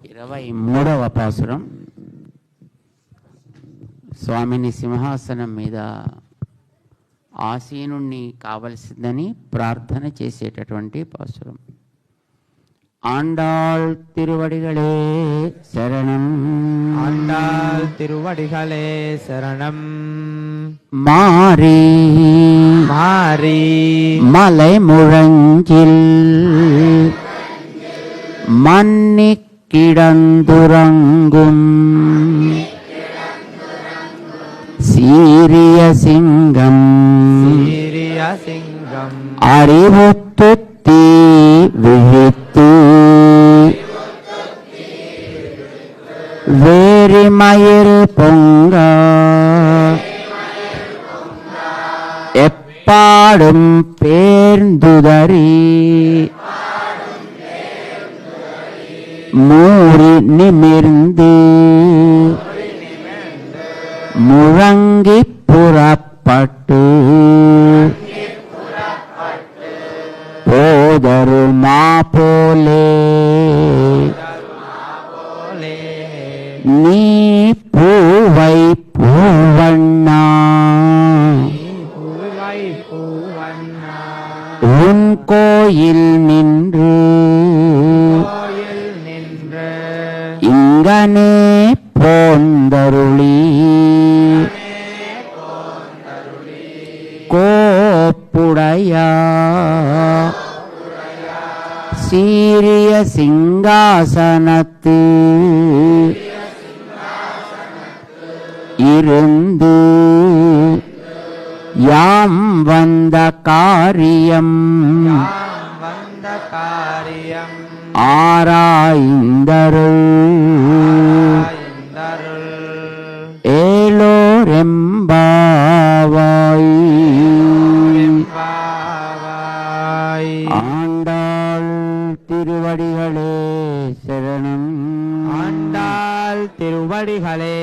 23వ పాసురం. స్వామిని సింహాసనం మీద ఆసీనుణ్ణి కావలసిందని ప్రార్థన చేసేటటువంటి పాసురం. ஆண்டாள் திருவடிகளே சரணம். ஆண்டாள் திருவடிகளே சரணம். மாறி மாறி மலை முழங்கில் மன்னி கிடந்துறங்கும் சீரிய சிங்கம் சீரிய சிங்கம் அறிவுத்துத்தி விழித்து வேரிமயிறு பொங்க எப்பாடும் பேர்ந்துதறி மூறி நிமிர்ந்து முழங்கி புறப்பட்டு போதருமா போலே நீ பூவை பூவண்ணா உன் கோயில் நின்று இங்கனே போந்தருளி கோப்புடையா சீரிய சிங்காசனத்து இருந்து யாம் வந்த காரியம் ஆராய்ந்தருள் ஏலோரெம்பாவாய். ஆண்டாள் திருவடிகளே சரணம். ஆண்டாள் திருவடிகளே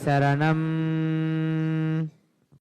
சரணம்.